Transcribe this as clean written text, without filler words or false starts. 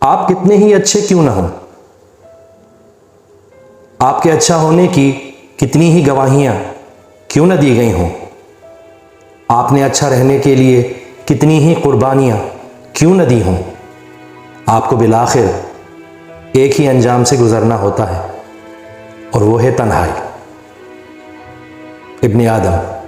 आप कितने ही अच्छे क्यों ना हो, आपके अच्छा होने की कितनी ही गवाहियां क्यों न दी गई हों, आपने अच्छा रहने के लिए कितनी ही कुर्बानियां क्यों न दी हों, आपको बिलाखिर एक ही अंजाम से गुजरना होता है और वो है तन्हाई। इब्ने आदम।